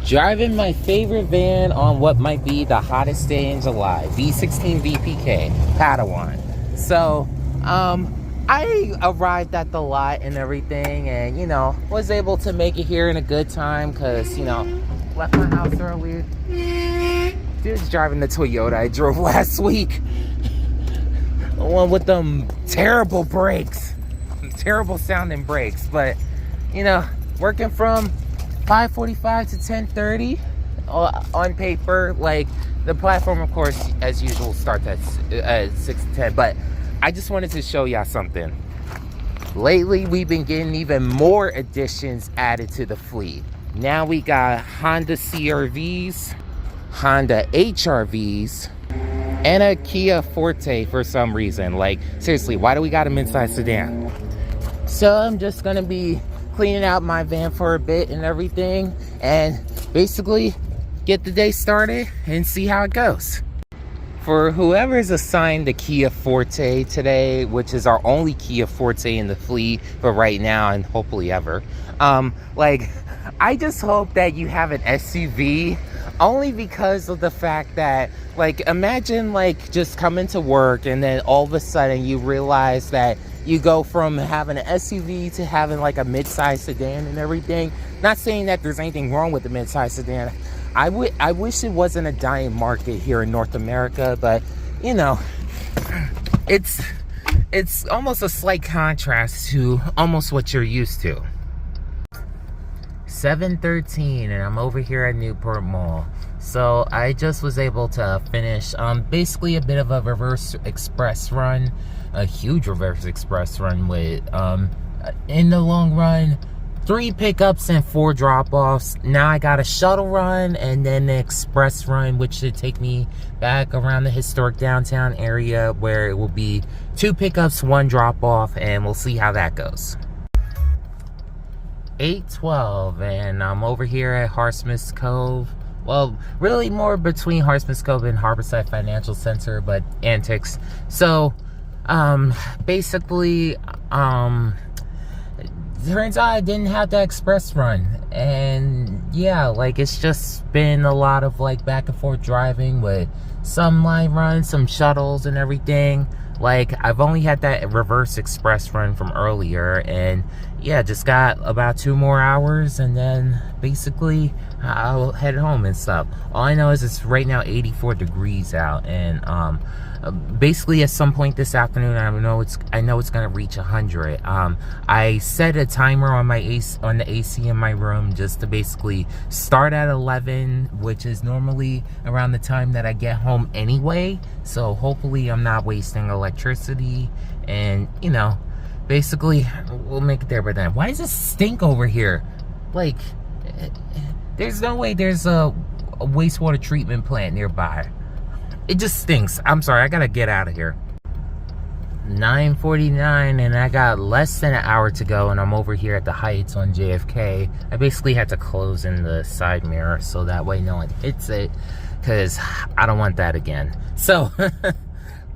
Driving my favorite van on what might be the hottest day in July, V16 VPK Padawan. So I arrived at the lot and everything, and was able to make it here in a good time because left my house earlier. Dude's driving the Toyota I drove last week. The one with them terrible brakes, terrible sounding brakes, but working from 5:45 to 10:30 on paper. Like, the platform, of course, as usual, starts at 6 to 10. But I just wanted to show y'all something. Lately, we've been getting even more additions added to the fleet. Now we got Honda CR-Vs, Honda HR-Vs, and a Kia Forte for some reason. Like, seriously, why do we got a midsize sedan? So I'm just gonna be cleaning out my van for a bit and everything, and basically get the day started and see how it goes. For whoever's assigned the Kia Forte today, which is our only Kia Forte in the fleet for right now and hopefully ever, I just hope that you have an SUV, only because of the fact that, imagine just coming to work and then all of a sudden you realize that you go from having an SUV to having a mid-size sedan and everything. Not saying that there's anything wrong with the mid-size sedan. I wish it wasn't a dying market here in North America, but it's almost a slight contrast to almost what you're used to. 7:13 and I'm over here at Newport Mall. So I just was able to finish basically a bit of a reverse express run, a huge reverse express run with in the long run 3 pickups and 4 drop-offs. Now I got a shuttle run and then the express run, which should take me back around the historic downtown area, where it will be 2 pickups, 1 drop-off, and we'll see how that goes. 8:12 and I'm over here at Harsmith's Cove. Well, really more between Harsmith's Cove and Harborside Financial Center, but antics. So basically turns out I didn't have that express run, and yeah, it's just been a lot of back and forth driving with some line runs, some shuttles and everything. I've only had that reverse express run from earlier, and yeah, just got about 2 more hours, and then basically I'll head home and stuff. All I know is it's right now 84 degrees out, and basically at some point this afternoon I know it's gonna reach 100. I set a timer on my the AC in my room just to basically start at 11, which is normally around the time that I get home anyway, so hopefully I'm not wasting electricity, and basically we'll make it there by then. Why does it stink over here? There's no way there's a wastewater treatment plant nearby. It just stinks. I'm sorry, I gotta get out of here. 9:49 and I got less than an hour to go, and I'm over here at the Heights on JFK. I basically had to close in the side mirror so that way no one hits it, because I don't want that again. So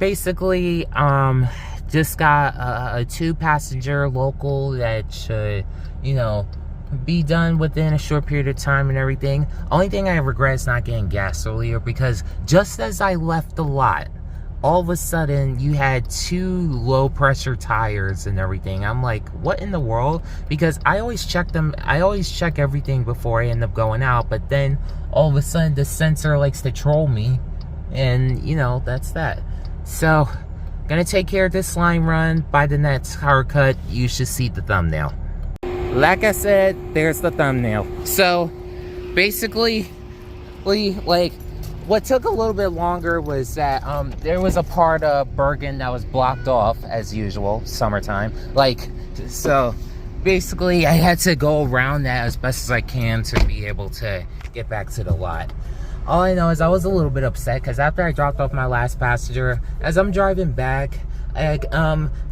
basically just got a 2-passenger local that should be done within a short period of time and everything. Only thing I regret is not getting gas earlier, because just as I left the lot, all of a sudden you had 2 low pressure tires and everything. I'm like, what in the world? Because I always check everything before I end up going out, but then all of a sudden the sensor likes to troll me, and that's that. So gonna take care of this line run. By the next haircut, you should see the thumbnail. Like I said, there's the thumbnail. So basically, what took a little bit longer was that there was a part of Bergen that was blocked off, as usual, summertime. So basically I had to go around that as best as I can to be able to get back to the lot. All I know is I was a little bit upset because after I dropped off my last passenger, as I'm driving back,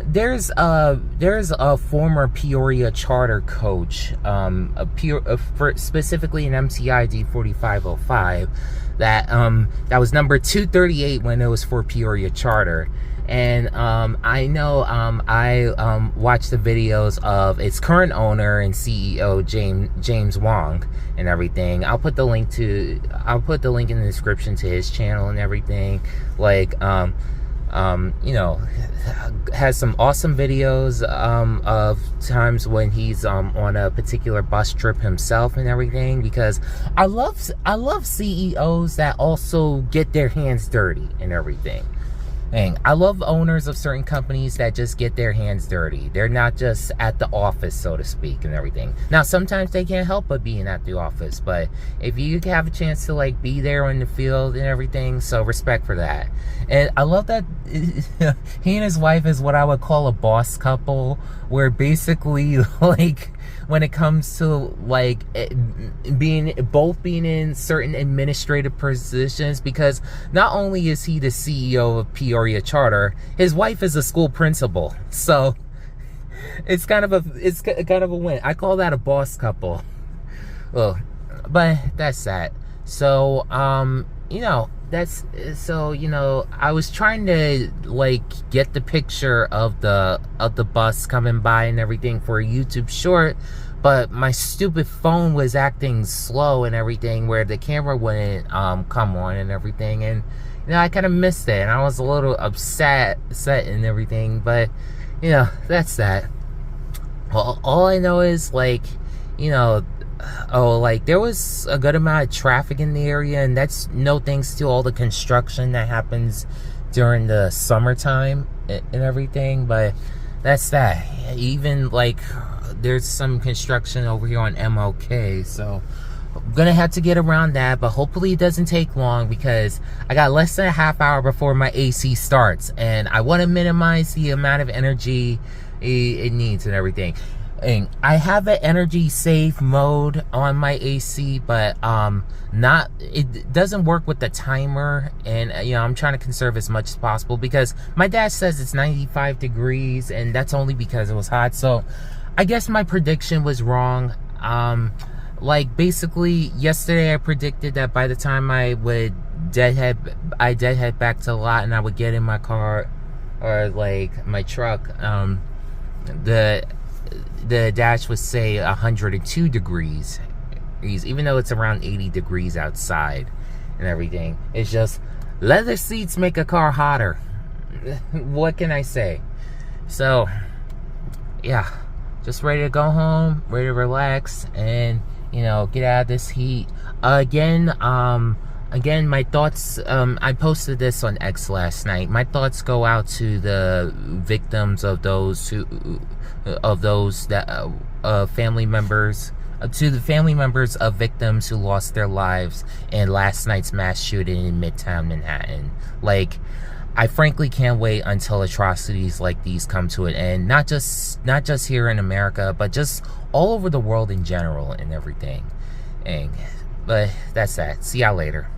there's a former Peoria charter coach, specifically an MCID 4505 that was number 238 when it was for Peoria charter, And I know I watched the videos of its current owner and CEO James Wong and everything. I'll put the link in the description to his channel and everything. Like you know, has some awesome videos of times when he's on a particular bus trip himself and everything, because I love CEOs that also get their hands dirty and everything. Dang, I love owners of certain companies that just get their hands dirty. They're not just at the office, so to speak, and everything. Now, sometimes they can't help but being at the office, but if you have a chance to, like, be there in the field and everything, so respect for that. And I love that he and his wife is what I would call a boss couple, where basically, like, when it comes to, like, being in certain administrative positions, because not only is he the CEO of Peoria Charter, his wife is a school principal. So it's kind of a win. I call that a boss couple. Well, but that's that. So you know, I was trying to, like, get the picture of the bus coming by and everything for a YouTube short, but my stupid phone was acting slow and everything, where the camera wouldn't come on and everything, and you know, I kind of missed it, and I was a little upset and everything. But you know, that's that. Well, all I know is, like, you know, like, there was a good amount of traffic in the area, and that's no thanks to all the construction that happens during the summertime and everything. But that's that. Even, like, there's some construction over here on MLK, so I'm gonna have to get around that, but hopefully it doesn't take long, because I got less than a half hour before my AC starts, and I want to minimize the amount of energy it needs and everything. And I have an energy save mode on my AC, but it doesn't work with the timer, and you know, I'm trying to conserve as much as possible, because my dad says it's 95 degrees, and that's only because it was hot. So I guess my prediction was wrong. Like, basically yesterday I predicted that by the time I would deadhead back to the lot and I would get in my car, or like my truck, the dash would say 102 degrees, even though it's around 80 degrees outside and everything. It's just leather seats make a car hotter. What can I say? So yeah, just ready to go home, ready to relax, and you know, get out of this heat. Again, my thoughts, I posted this on X last night. My thoughts go out to the victims of those family members, to the family members of victims who lost their lives in last night's mass shooting in Midtown Manhattan. Like, I frankly can't wait until atrocities like these come to an end. Not just here in America, but just all over the world in general and everything. But that's that. See y'all later.